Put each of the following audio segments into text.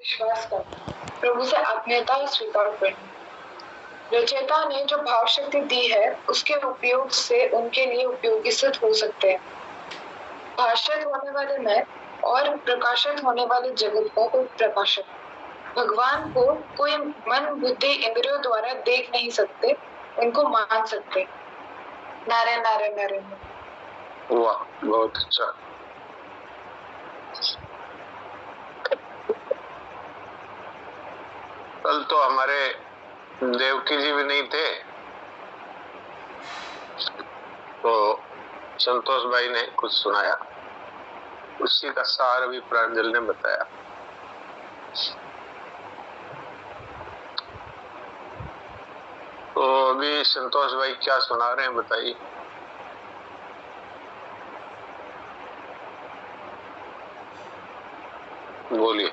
विश्वास करना, प्रभु से आत्मीयता स्वीकार करना। रचयिता ने जो भाव शक्ति दी है उसके उपयोग से उनके लिए उपयोगी सिद्ध हो सकते हैं। भाषित होने वाले मैं और प्रकाशित होने वाले जगत का कोई प्रकाशक। भगवान को कोई मन बुद्धि इंद्रियों द्वारा देख नहीं सकते, उनको मान सकते। नारायण नारायण नारायण। वाह, बहुत अच्छा। कल तो हमारे देवकी जी भी नहीं थे, तो संतोष भाई ने कुछ सुनाया, उसी का सार भी प्रांजल ने बताया। तो अभी संतोष भाई क्या सुना रहे हैं बताइए। बोलिए।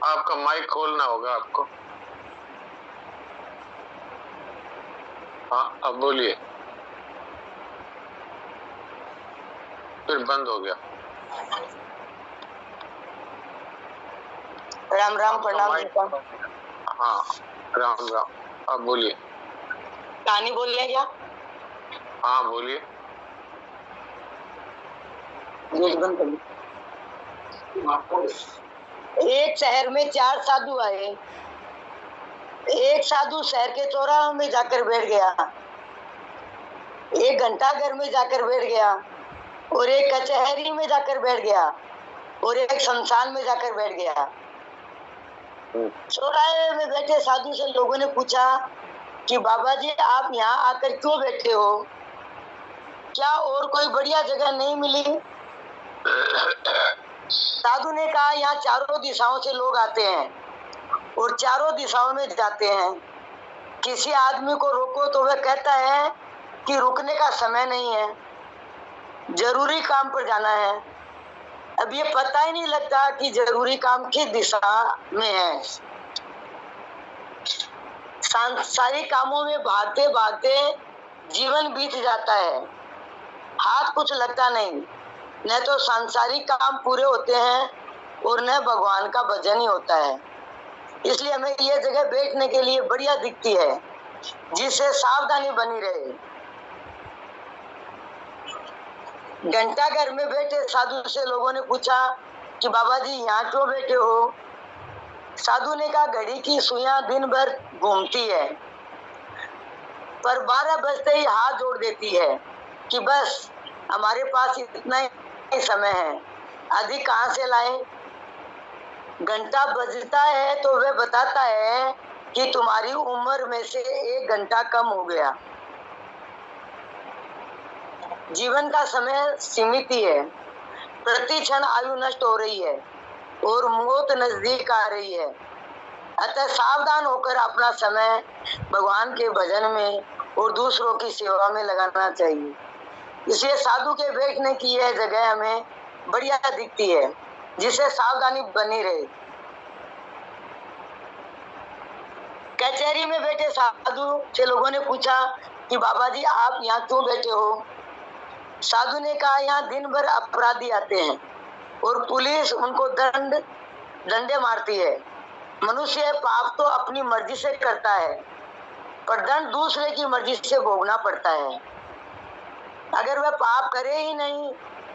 आपका माइक खोलना होगा आपको। हाँ, अब बोलिए। फिर बंद हो गया। राम राम, प्रणाम। हाँ, राम राम, अब बोलिए। कहानी बोल रहे हैं क्या? हाँ बोलिए। एक शहर में 4 साधु आए। एक साधु शहर के चौराहे में जाकर बैठ गया, एक घंटा घर में जाकर बैठ गया, और एक कचहरी में जाकर बैठ गया, और एक शमशान में जाकर बैठ गया। चौराहे में बैठे साधु से लोगों ने पूछा कि बाबा जी आप यहाँ आकर क्यों बैठे हो? क्या और कोई बढ़िया जगह नहीं मिली? साधु ने कहा यहाँ चारों दिशाओं से लोग आते हैं और चारों दिशाओं में जाते हैं। किसी आदमी को रोको तो वह कहता है कि रुकने का समय नहीं है, जरूरी काम पर जाना है। अब ये पता ही नहीं लगता कि जरूरी काम किस दिशा में है। सांसारिक कामों में भागते भागते जीवन बीत जाता है, हाथ कुछ लगता नहीं, न तो सांसारिक काम पूरे होते हैं और न भगवान का भजन ही होता है। इसलिए हमें यह जगह बैठने के लिए बढ़िया दिखती है, जिससे सावधानी बनी रहे। घंटा घर में बैठे साधु से लोगों ने पूछा कि बाबा जी यहाँ क्यों बैठे हो? साधु ने कहा घड़ी की सुइयां दिन भर घूमती है, पर 12 बजते ही हाथ जोड़ देती है कि बस हमारे पास इतना ही समय है, अधिक कहाँ से लाएं? घंटा बजता है तो वह बताता है कि तुम्हारी उम्र में से 1 घंटा कम हो गया। जीवन का समय सीमित ही है, प्रति क्षण आयु नष्ट हो रही है और मौत नजदीक आ रही है। अतः सावधान होकर अपना समय भगवान के भजन में और दूसरों की सेवा में लगाना चाहिए। इसलिए साधु के बैठने की यह जगह हमें बढ़िया दिखती है, जिससे सावधानी बनी रहे। कचहरी में बैठे साधु से लोगों ने पूछा कि बाबा जी आप यहाँ क्यों बैठे हो? साधु ने कहा यहाँ दिन भर अपराधी आते हैं और पुलिस उनको डंडे मारती है। मनुष्य पाप तो अपनी मर्जी से करता है, पर दंड दूसरे की मर्जी से भोगना पड़ता है। अगर वह पाप करे ही नहीं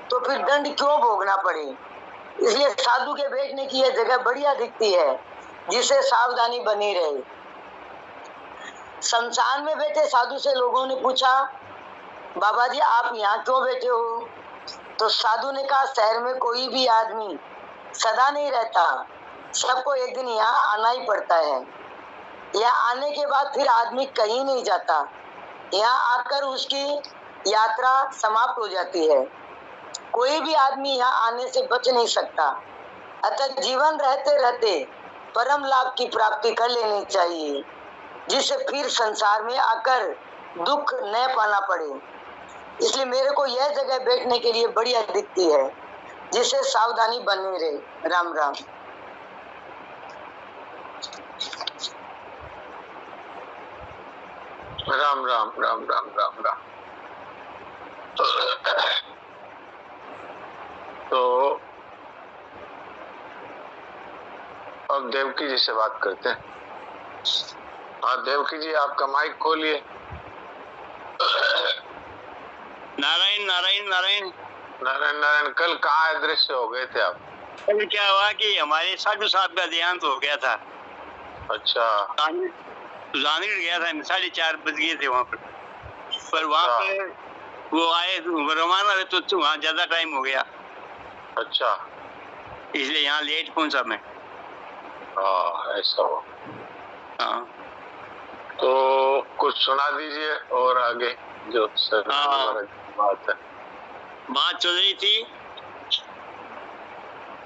तो फिर दंड क्यों भोगना पड़े? इसलिए साधु के बैठने की यह जगह बढ़िया दिखती है, जिससे सावधानी बनी रहे। शमशान में बैठे साधु से लोगों ने पूछा बाबा जी आप यहाँ क्यों बैठे हो? तो साधु ने कहा शहर में कोई भी आदमी सदा नहीं रहता, सबको एक दिन यहाँ आना ही पड़ता है। यहाँ आने के बाद फिर आदमी कहीं नहीं जाता, यहाँ आकर उसकी यात्रा समाप्त हो जाती है। कोई भी आदमी यहाँ आने से बच नहीं सकता। अतः जीवन रहते रहते परम लाभ की प्राप्ति कर लेनी चाहिए, जिससे फिर संसार में आकर दुख न पाना पड़े। इसलिए मेरे को यह जगह बैठने के लिए बढ़िया दिखती है, जिससे सावधानी बनी रहे। राम राम। राम राम राम राम राम राम। तो अब देवकी जी से बात करते हैं। हाँ देवकी जी, आपका माइक खोलिए। नारायण नारायण नारायण नारायण नारायण। कल कहाँ अदृश्य हो गए थे आप? अभी क्या हुआ कि हमारे साधु साहब का देहांत हो गया था। अच्छा। रानीगढ़ गया था, 4:30 बज गए थे वहाँ पर वहाँ पे वो आए रवाना हुए तो वहाँ ज्यादा टाइम हो गया। अच्छा, इसलिए यहाँ लेट पहुंचा मैं। ऐसा हो। हाँ, तो कुछ सुना दीजिए और आगे जो बात है। बात चल रही थी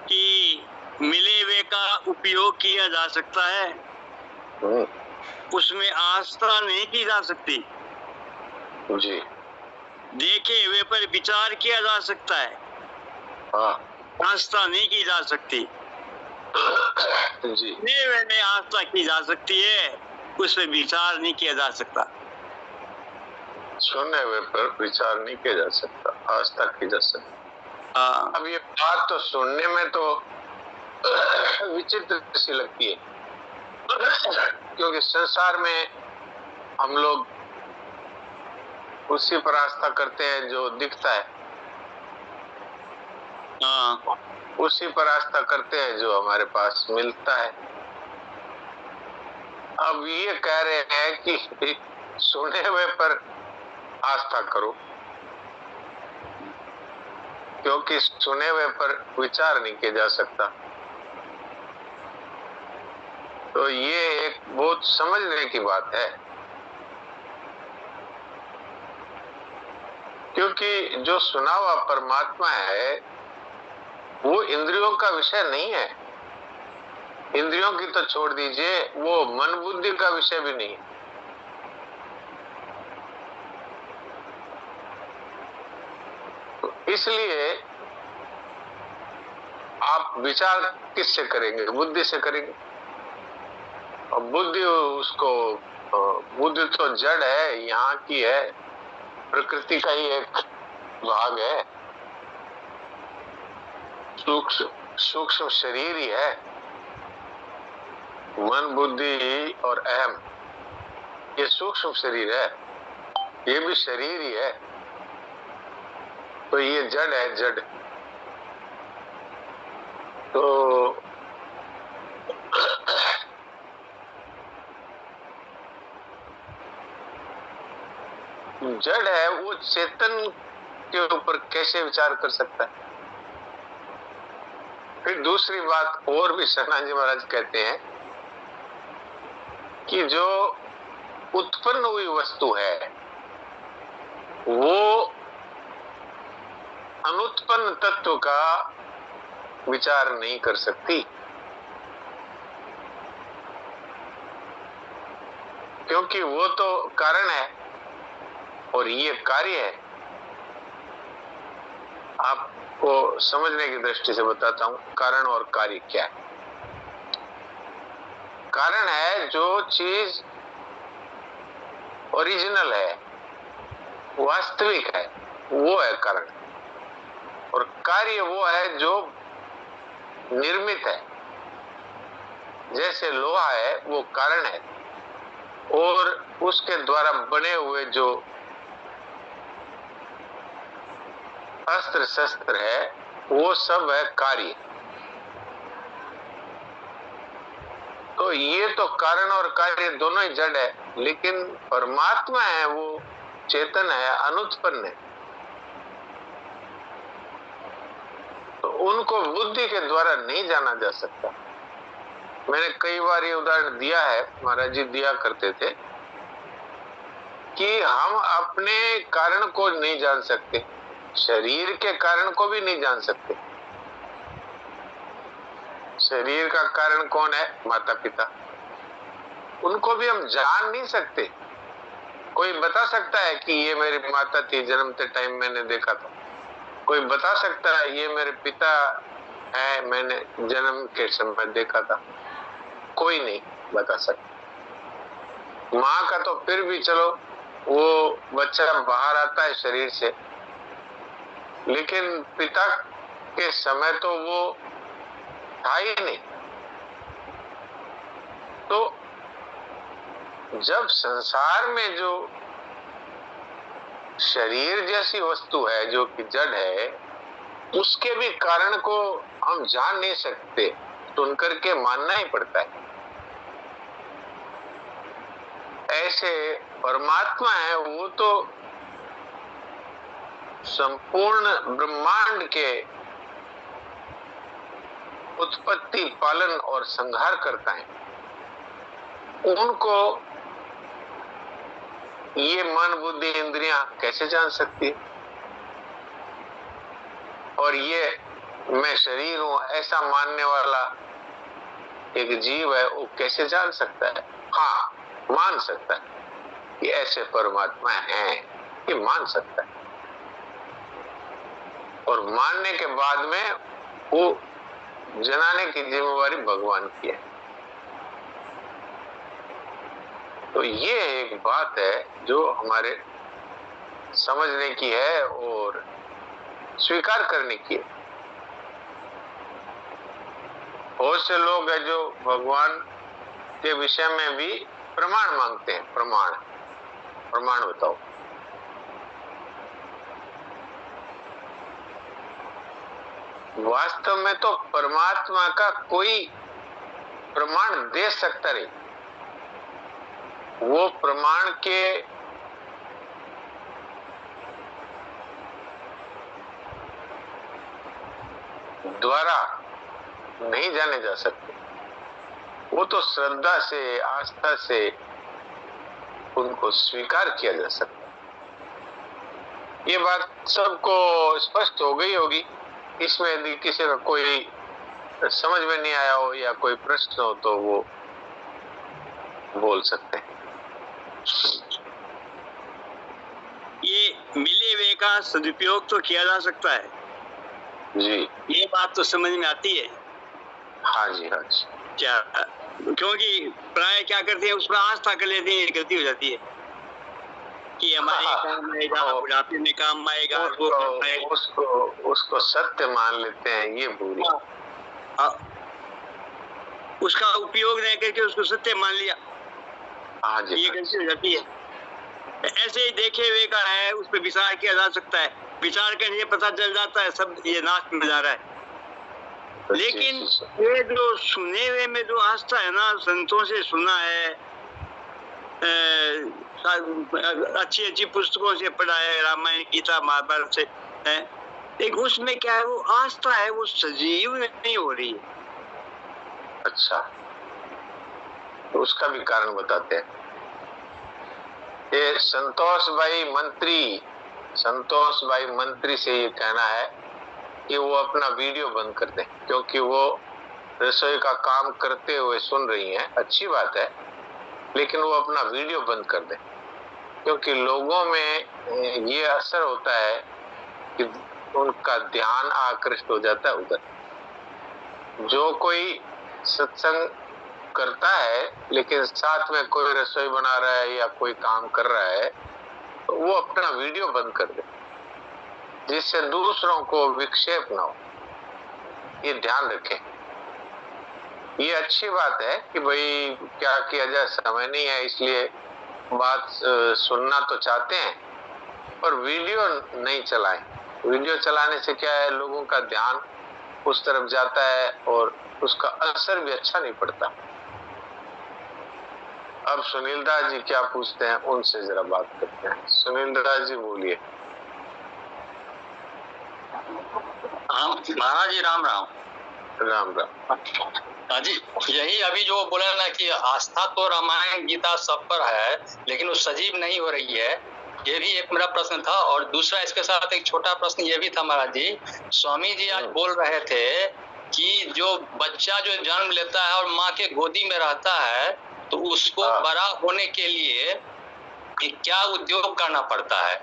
कि मिले हुए का उपयोग किया जा सकता है, उसमें आस्था नहीं की जा सकती। जी। देखे हुए पर विचार किया जा सकता है, आस्था नहीं की जा सकती। जी। मिले हुए में आस्था की जा सकती है, उसमें विचार नहीं किया जा सकता। सुने हुए पर विचार नहीं किया जा सकता, आस्था की जा सकती। अब ये बात तो सुनने में तो विचित्र सी लगती है, क्योंकि संसार में हम लोग उसी पर आस्था करते हैं जो दिखता है, उसी पर आस्था करते हैं जो हमारे पास मिलता है। अब ये कह रहे हैं कि सुने हुए पर आस्था करो, क्योंकि सुने हुए पर विचार नहीं किया जा सकता। तो ये एक बहुत समझने की बात है, क्योंकि जो सुना हुआ परमात्मा है वो इंद्रियों का विषय नहीं है। इंद्रियों की तो छोड़ दीजिए, वो मन बुद्धि का विषय भी नहीं है। तो इसलिए आप विचार किससे करेंगे? बुद्धि से करेंगे। और बुद्धि बुद्धि तो जड़ है, यहाँ की है, प्रकृति का ही एक भाग है, सूक्ष्म शरीर ही है। मन बुद्धि और अहम ये सूक्ष्म शरीर है, ये भी शरीर ही है। तो ये जड़ है, जड़। तो जड़ है, वो चेतन के ऊपर कैसे विचार कर सकता है? फिर दूसरी बात और भी शरणाजी जी महाराज कहते हैं कि जो उत्पन्न हुई वस्तु है वो अनुत्पन्न तत्व का विचार नहीं कर सकती, क्योंकि वो तो कारण है और ये कार्य है। आपको समझने की दृष्टि से बताता हूं कारण और कार्य क्या है। कारण है जो चीज ओरिजिनल है, वास्तविक है, वो है कारण। और कार्य वो है जो निर्मित है। जैसे लोहा है वो कारण है, और उसके द्वारा बने हुए जो अस्त्र शस्त्र है वो सब है कार्य। तो ये तो कारण और कार्य दोनों ही जड़ है, लेकिन परमात्मा है वो चेतन है, अनुत्पन्न है। तो उनको बुद्धि के द्वारा नहीं जाना जा सकता। मैंने कई बार ये उदाहरण दिया है, महाराज जी दिया करते थे कि हम अपने कारण को नहीं जान सकते, शरीर के कारण को भी नहीं जान सकते। शरीर का कारण कौन है? माता पिता। उनको भी हम जान नहीं सकते। कोई बता सकता है कि ये मेरी माता थी, जन्मते टाइम मैंने देखा था। कोई बता सकता है ये मेरे पिता है, मैंने जन्म के समय देखा था। कोई नहीं बता सकता। माँ का तो फिर भी चलो, वो बच्चा बाहर आता है शरीर से, लेकिन पिता के समय तो वो था ही नहीं। तो जब संसार में जो शरीर जैसी वस्तु है, जो कि जड़ है, उसके भी कारण को हम जान नहीं सकते, सुन करके मानना ही पड़ता है। ऐसे परमात्मा है, वो तो संपूर्ण ब्रह्मांड के उत्पत्ति, पालन और संहार करता है। उनको ये मन, बुद्धि, इंद्रियां कैसे जान सकती है? और ये मैं शरीर हूं ऐसा मानने वाला एक जीव है, वो कैसे जान सकता है? हाँ, मान सकता है कि ऐसे परमात्मा हैं, ये मान सकता है। और मानने के बाद में वो जनाने की जिम्मेवारी भगवान की है। तो ये एक बात है जो हमारे समझने की है और स्वीकार करने की है। बहुत से लोग हैं जो भगवान के विषय में भी प्रमाण मांगते हैं। प्रमाण बताओ। वास्तव में तो परमात्मा का कोई प्रमाण दे सकता नहीं। वो प्रमाण के द्वारा नहीं जाने जा सकते। वो तो श्रद्धा से, आस्था से उनको स्वीकार किया जा सकता है। ये बात सबको स्पष्ट हो गई होगी। इसमें यदि किसी का कोई समझ में नहीं आया हो या कोई प्रश्न हो तो वो बोल सकते हैं। ये मिले हुए का सदुपयोग तो किया जा सकता है जी, ये बात तो समझ में आती है। हाँ जी, हाँ जी। क्या, क्योंकि प्राय क्या करते हैं, उसमें आस्था कर लेते हैं, गलती हो जाती है कि हमारे काम आएगा, बुढ़ापे में काम आएगा, उसको सत्य मान लेते हैं, ये बुरी। उसका उपयोग नहीं करके उसको सत्य मान लिया, हाँ जी, ये गलती हो जाती है। ऐसे ही देखे हुए का है, उस पर विचार किया जा सकता है। विचार करने से पता चल जाता है सब ये नाश में जा रहा है। लेकिन ये जो सुने हुए में जो आस्था है ना, संतों से सुना है, अच्छी अच्छी पुस्तकों से पढ़ा है, रामायण, गीता, महाभारत से है, लेकिन उसमें क्या है, वो आस्था है, वो सजीव नहीं हो रही है। अच्छा, तो उसका भी कारण बताते हैं। ये संतोष भाई मंत्री से ये कहना है कि वो अपना वीडियो बंद कर दें, क्योंकि वो रसोई का काम करते हुए सुन रही हैं। अच्छी बात है, लेकिन वो अपना वीडियो बंद कर दें, क्योंकि लोगों में ये असर होता है कि उनका ध्यान आकृष्ट हो जाता है उधर। जो कोई सत्संग करता है लेकिन साथ में कोई रसोई बना रहा है या कोई काम कर रहा है, तो वो अपना वीडियो बंद कर दे, जिससे दूसरों को विक्षेप ना हो। ये ध्यान रखें। ये अच्छी बात है कि भाई क्या किया जाए, समय नहीं है, इसलिए बात सुनना तो चाहते हैं, पर वीडियो नहीं चलाएं। वीडियो चलाने से क्या है, लोगों का ध्यान उस तरफ जाता है और उसका असर भी अच्छा नहीं पड़ता। अब सुनील दास जी क्या पूछते हैं, उनसे जरा बात करते हैं। सुनील दास जी बोलिए। महाराज जी, राम राम। राम राम। हाँ जी, यही अभी जो बोला ना कि आस्था तो रामायण, गीता सब पर है, लेकिन वो सजीव नहीं हो रही है, ये भी एक मेरा प्रश्न था। और दूसरा इसके साथ एक छोटा प्रश्न ये भी था महाराज जी, स्वामी जी आज बोल रहे थे कि जो बच्चा जो जन्म लेता है और माँ के गोदी में रहता है, तो उसको बड़ा होने के लिए क्या उद्योग करना पड़ता है।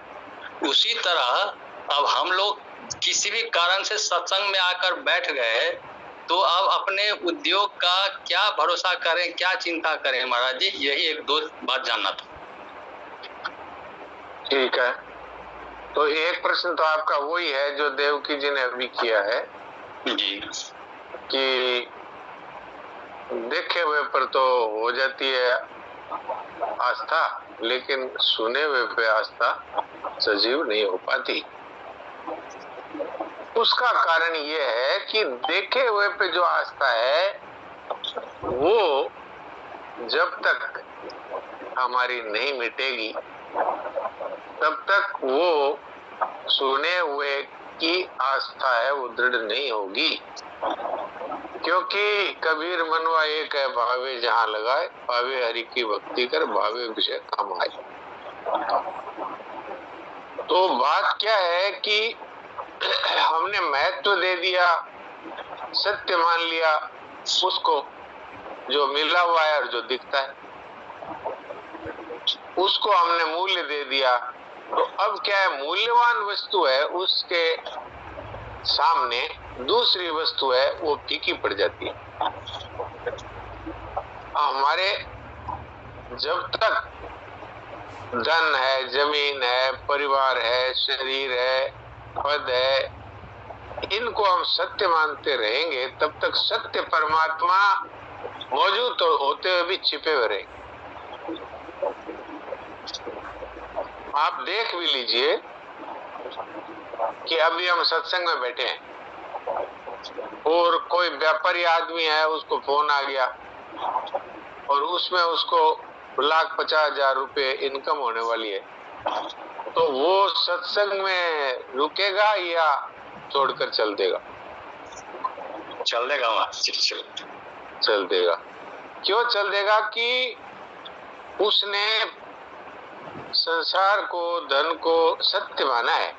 उसी तरह अब हम लोग किसी भी कारण से सत्संग में आकर बैठ गए, तो अब अपने उद्योग का क्या भरोसा करें, क्या चिंता करें महाराज जी, यही एक दो बात जानना था। ठीक है, तो एक प्रश्न तो आपका वही है जो देवकी जी ने अभी किया है जी कि देखे हुए पर तो हो जाती है आस्था, लेकिन सुने हुए पे आस्था सजीव नहीं हो पाती। उसका कारण ये है कि देखे हुए पे जो आस्था है वो जब तक हमारी नहीं मिटेगी तब तक वो सुने हुए की आस्था है वो दृढ़ नहीं होगी। क्योंकि कबीर मनवा एक है, भावे जहां लगाए, भावे हरि की भक्ति कर, भावे विषय कमाए। तो बात क्या है कि हमने महत्व दे दिया, सत्य मान लिया उसको जो मिला हुआ है और जो दिखता है, उसको हमने मूल्य दे दिया। तो अब क्या है, मूल्यवान वस्तु है उसके सामने दूसरी वस्तु है वो फीकी पड़ जाती है। हमारे जब तक धन है, जमीन है, परिवार है, शरीर है, पद है, इनको हम सत्य मानते रहेंगे तब तक सत्य परमात्मा मौजूद तो होते हुए भी छिपे हुए रहेंगे। आप देख भी लीजिए कि अभी हम सत्संग में बैठे हैं और कोई व्यापारी आदमी है, उसको फोन आ गया और उसमें उसको 1,50,000 रुपए इनकम होने वाली है, तो वो सत्संग में रुकेगा या छोड़कर चल देगा? चल देगा वहाँ, चल देगा। क्यों चल देगा? कि उसने संसार को, धन को सत्य माना है,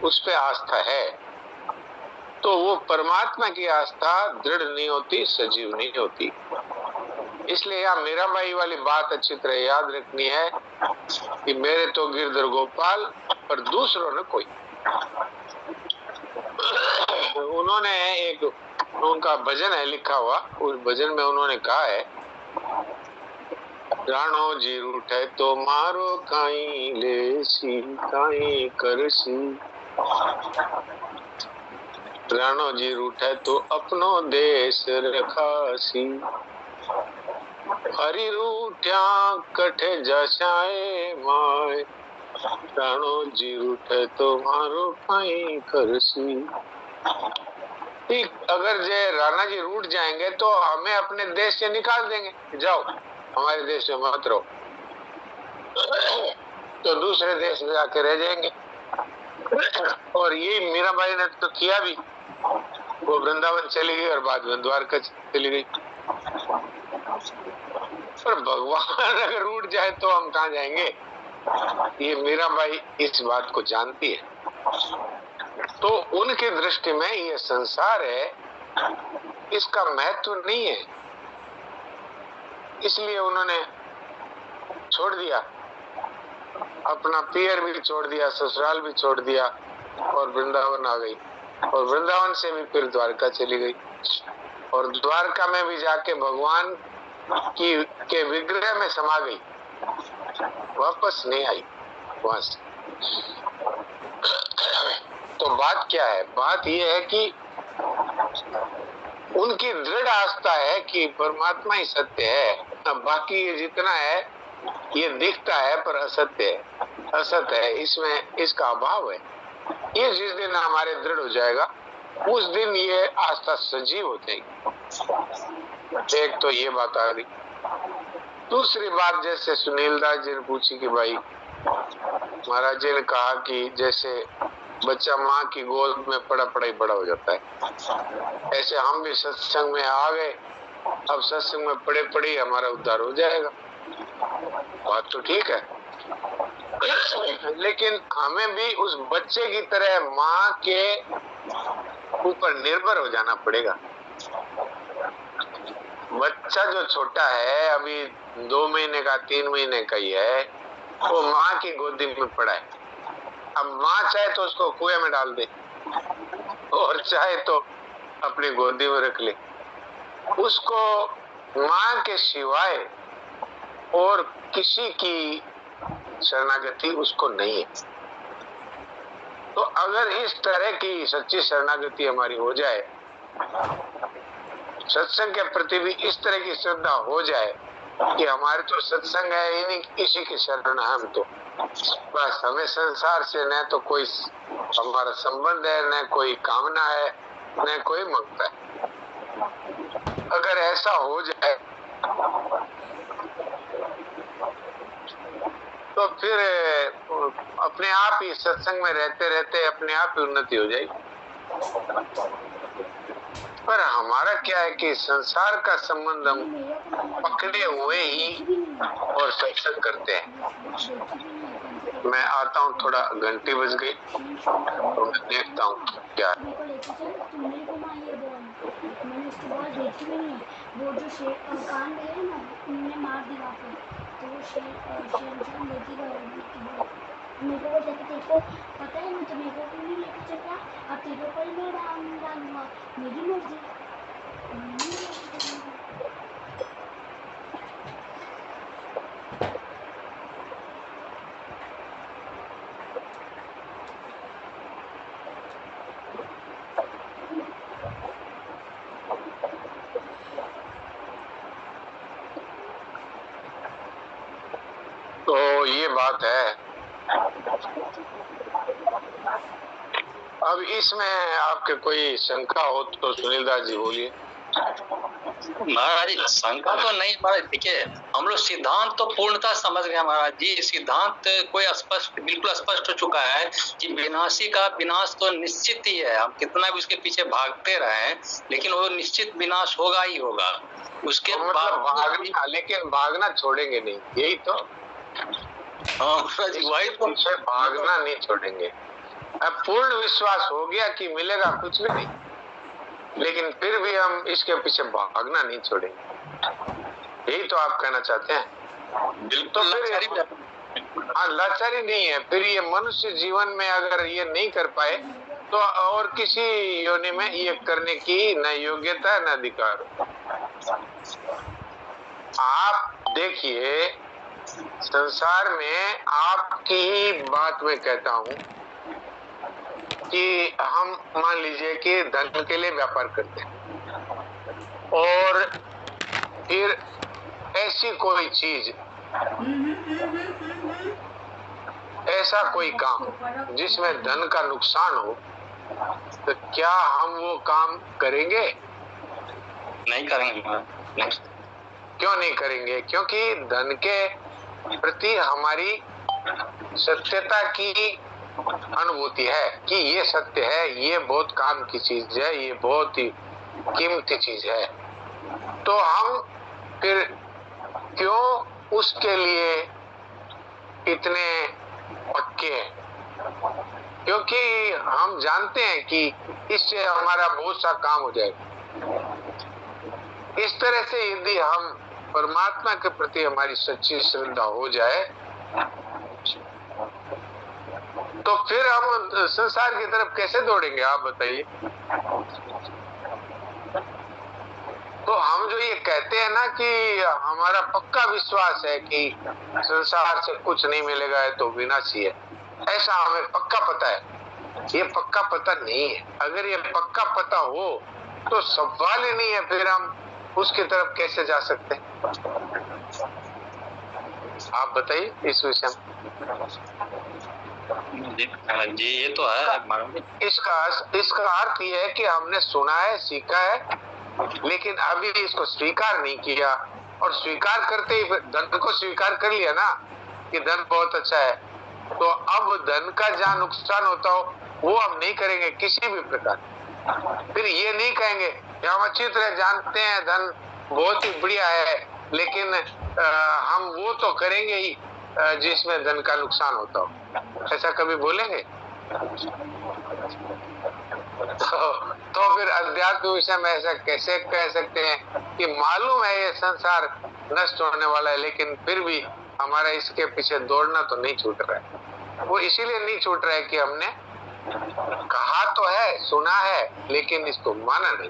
उस पे आस्था है। तो वो परमात्मा की आस्था दृढ़ नहीं होती, सजीव नहीं होती। इसलिए यहाँ मीराबाई वाली बात अच्छी तरह याद रखनी है कि मेरे तो गिरधर गोपाल पर दूसरों ने कोई। उन्होंने एक उनका भजन है लिखा हुआ, उस भजन में उन्होंने कहा है, राणो जी रूठे तो मारो काई लेसी काई करसी, राणो जी रूठे तो अपनो देश रखासी, हरि रूठ्या कठे जसाए माय, राणो जी रूठे तो मारो काई करसी। अगर जे राणा जी रूठ जाएंगे तो हमें अपने देश से निकाल देंगे, जाओ हमारे देश में मत रहो, तो दूसरे देश में जाके रह जाएंगे। और ये मीराबाई ने तो किया भी, वो वृंदावन चली गई और बाद में द्वारका चली गई। पर भगवान अगर रूठ जाए तो हम कहाँ जाएंगे? ये मीराबाई इस बात को जानती है। तो उनकी दृष्टि में ये संसार है, इसका महत्व नहीं है, इसलिए उन्होंने छोड़ दिया, अपना पियर भी छोड़ दिया, ससुराल भी छोड़ दिया और वृंदावन आ गई। और वृंदावन से भी फिर द्वारका चली गई और द्वारका में भी जाके भगवान के विग्रह में समा गई, वापस नहीं आई वहां से। तो बात क्या है? बात यह है कि उनकी दृढ़ आस्था है कि परमात्मा ही सत्य है, बाकी ये जितना है ये दिखता है पर असत्य है, असत है, इसमें इसका अभाव है। ये जिस दिन हमारे दृढ़ हो जाएगा उस दिन ये आस्था सजीव हो जाएगी। एक तो ये बात आ गई। दूसरी बात, जैसे सुनील दास जी ने पूछी कि भाई महाराज जी ने कहा कि जैसे बच्चा माँ की गोद में पड़ा पड़ा ही बड़ा हो जाता है, ऐसे हम भी सत्संग में आ गए, अब सत्संग में पड़े पड़े ही हमारा उद्धार हो जाएगा। बात तो ठीक है, लेकिन हमें भी उस बच्चे की तरह माँ के ऊपर निर्भर हो जाना पड़ेगा। बच्चा जो छोटा है, अभी 2 महीने का 3 महीने का ही है, वो माँ की गोदी में पड़ा है। अब माँ चाहे तो उसको कुएं में डाल दे और चाहे तो अपनी गोदी में रख ले, उसको माँ के सिवाय और किसी की शरणागति उसको नहीं है। तो अगर इस तरह की सच्ची शरणागति हमारी हो जाए, सत्संग के प्रति भी इस तरह की श्रद्धा हो जाए कि हमारे तो सत्संग है इन्हीं इसी की शरण है, हम तो बस हमें संसार से न तो कोई हमारा संबंध है, न कोई कामना है, न कोई ममता है। अगर ऐसा हो जाए तो फिर अपने आप ही सत्संग में रहते रहते अपने आप ही उन्नति हो जाएगी। पर हमारा क्या है कि संसार का संबंध हम पकड़े हुए ही और सत्संग करते हैं। मैं आता हूँ, थोड़ा घंटी बज गई तो मैं देखता हूँ क्या वो जो शेर कान गए ना उन्होंने मार दिया तो वो शेर लेके गए मेरे को कहते तेरे को पता है ना तो मेरे को क्यों नहीं लेके चल रहा, अब तेरे को मैं डालूंगा, मेरी मर्जी। तो ये बात है। अब इसमें आपके कोई शंका हो तो सुनील दास जी बोलिए। महाराज शंका तो नहीं, महाराज देखिए हम लोग सिद्धांत तो पूर्णतः समझ गए महाराज जी। सिद्धांत कोई स्पष्ट, बिल्कुल स्पष्ट हो चुका है कि विनाशी का विनाश तो निश्चित ही है। हम कितना भी उसके पीछे भागते रहे लेकिन वो निश्चित विनाश होगा ही होगा। उसके मतलब भागना, लेकिन भागना छोड़ेंगे नहीं, यही तो। हाँ वही तो, भागना नहीं छोड़ेंगे। अब पूर्ण विश्वास हो गया कि मिलेगा कुछ भी नहीं, लेकिन फिर भी हम इसके पीछे भागना नहीं छोड़ेंगे, यही तो आप कहना चाहते हैं। बिल्कुल हाँ, लाचारी नहीं है। फिर ये मनुष्य जीवन में अगर ये नहीं कर पाए तो और किसी योनि में ये करने की न योग्यता न अधिकार। आप देखिए संसार में आपकी ही बात में कहता हूं कि हम मान लीजिए कि धन के लिए व्यापार करते हैं और फिर ऐसी कोई चीज, ऐसा कोई काम जिसमें धन का नुकसान हो, तो क्या हम वो काम करेंगे? नहीं करेंगे। क्यों नहीं करेंगे? क्योंकि धन के प्रति हमारी सत्यता की अनुभूति है कि ये सत्य है, ये बहुत काम की चीज है, ये बहुत ही कीमती चीज है। तो हम फिर क्यों उसके लिए इतने पक्के हैं? क्योंकि हम जानते हैं कि इससे हमारा बहुत सा काम हो जाएगा। इस तरह से यदि हम परमात्मा के प्रति हमारी सच्ची श्रद्धा हो जाए तो फिर हम संसार की तरफ कैसे दौड़ेंगे, आप बताइए। तो हम जो ये कहते हैं ना कि हमारा पक्का विश्वास है कि संसार से कुछ नहीं मिलेगा, है तो विनाशी है, ऐसा हमें पक्का पता है। ये पक्का पता नहीं है। अगर ये पक्का पता हो तो सवाल ही नहीं है, फिर हम उसकी तरफ कैसे जा सकते हैं? आप बताइए इस विषय में। जी ये तो है। इसका अर्थ ये है कि हमने सुना है, सीखा है, लेकिन अभी इसको स्वीकार नहीं किया, और स्वीकार करते ही धन को स्वीकार कर लिया ना कि धन बहुत अच्छा है, तो अब धन का जहाँ नुकसान होता हो वो हम नहीं करेंगे किसी भी प्रकार। फिर ये नहीं कहेंगे कि हम अच्छी तरह जानते हैं धन बहुत ही बढ़िया है, लेकिन हम वो तो करेंगे ही जिसमें धन का नुकसान होता हो। ऐसा कभी बोलेंगे? तो फिर अध्यात्म विषय में ऐसा कैसे कह सकते हैं कि मालूम है ये संसार नष्ट होने वाला है, लेकिन फिर भी हमारा इसके पीछे दौड़ना तो नहीं छूट रहा है। वो इसीलिए नहीं छूट रहा है कि हमने कहा तो है, सुना है, लेकिन इसको माना नहीं।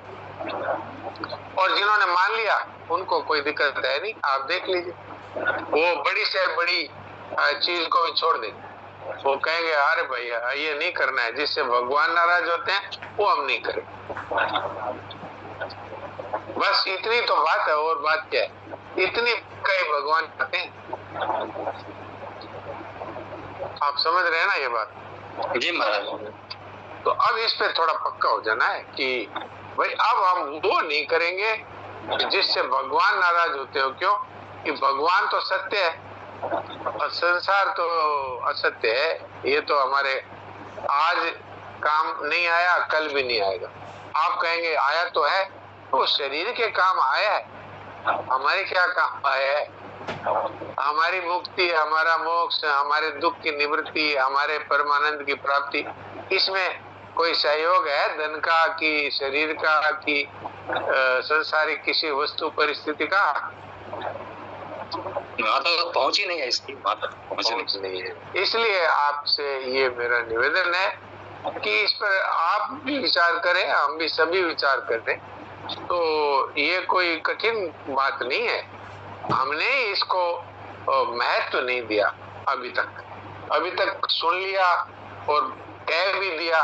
और जिन्होंने मान लिया उनको कोई दिक्कत है नहीं। आप देख लीजिए, वो बड़ी से बड़ी चीज को भी छोड़ देंगे। वो कहेंगे अरे भैया ये नहीं करना है, जिससे भगवान नाराज होते हैं वो हम नहीं करें। बस इतनी तो बात है, और बात क्या है? इतनी कई भगवान कहते हैं। आप समझ रहे हैं ना ये बात? जी महाराज। तो अब इस पे थोड़ा पक्का हो जाना है कि भाई अब हम वो नहीं करेंगे जिससे भगवान नाराज होते हो। क्यों? कि भगवान तो सत्य है और संसार तो असत्य है। ये तो हमारे आज काम नहीं आया, कल भी नहीं आएगा। आप कहेंगे आया तो है, तो शरीर के काम आया है, हमारे क्या काम आया है? हमारी मुक्ति, हमारा मोक्ष, हमारे दुख की निवृत्ति, हमारे परमानंद की प्राप्ति, इसमें कोई सहयोग है धन का कि शरीर का कि संसारिक किसी वस्तु परिस्थिति का? माता तो पहुंच ही नहीं है, इसकी माता पहुंच नहीं है। इसलिए आपसे ये मेरा निवेदन है कि इस पर आप भी विचार करें, हम भी सभी विचार करें। तो ये कोई कठिन बात नहीं है। हमने इसको महत्व नहीं दिया अभी तक सुन लिया और कह भी दिया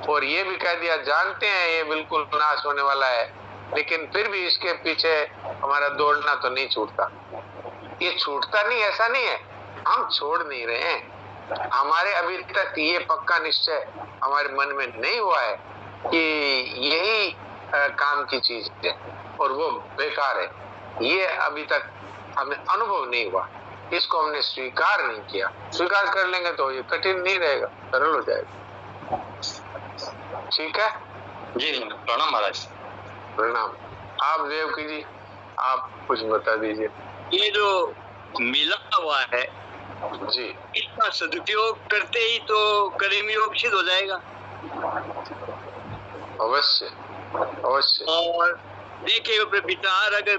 और ये भी कह दिया जानते हैं ये बिल्कुल नाश होने वाला है, लेकिन फिर भी इसके पीछे हमारा दौड़ना तो नहीं छूटता। ये छूटता नहीं, ऐसा नहीं है, हम छोड़ नहीं रहे हैं। हमारे अभी तक ये पक्का निश्चय हमारे मन में नहीं हुआ है कि यही काम की चीज है और वो बेकार है। ये अभी तक हमें अनुभव नहीं हुआ, इसको हमने स्वीकार नहीं किया। स्वीकार कर लेंगे तो ये कठिन नहीं रहेगा, सरल हो जाएगा। ठीक है जी। प्रणाम महाराज। प्रणाम। आप देवकी जी, आप कुछ बता दीजिए। ये जो मिला हुआ है जी, इसका सदुपयोग करते ही तो कर्म योग सिद्ध हो जाएगा। अवश्य अवश्य। और देखिए ऊपर विचार अगर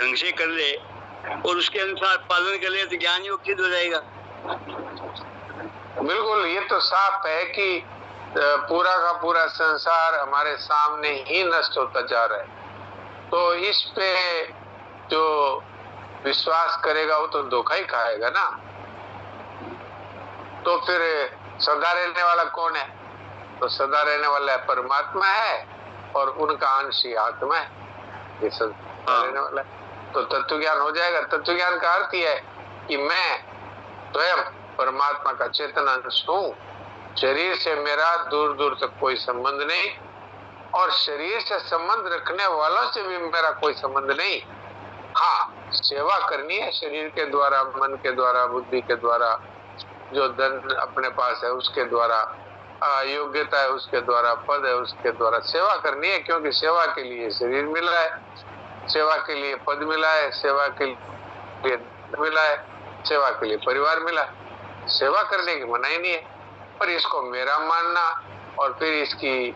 ढंग से कर ले और उसके अनुसार पालन कर ले तो ज्ञान योग सिद्ध हो जाएगा। बिल्कुल, ये तो साफ है कि पूरा का पूरा संसार हमारे सामने ही नष्ट होता जा रहा है। तो इस पे जो विश्वास करेगा वो तो धोखा ही खाएगा ना। तो फिर सदा रहने वाला कौन है? तो सदा रहने वाला परमात्मा है और उनका अंश ही आत्मा है। ये सदा रहने वाला है तो तत्व ज्ञान हो जाएगा। तत्व ज्ञान का अर्थ यह है कि मैं स्वयं परमात्मा का चेतन अंश हूँ। शरीर से मेरा दूर दूर तक कोई संबंध नहीं और शरीर से संबंध रखने वालों से भी मेरा कोई संबंध नहीं। हाँ, सेवा करनी है शरीर के द्वारा, मन के द्वारा, बुद्धि के द्वारा, जो धन अपने पास है उसके द्वारा, योग्यता है उसके द्वारा, पद है उसके द्वारा सेवा करनी है। क्योंकि सेवा के लिए शरीर मिला है, सेवा के लिए पद मिला है, सेवा के लिए मिला है, सेवा के लिए परिवार मिला है। सेवा करने की मनाही नहीं है, पर इसको मेरा मानना और फिर इसकी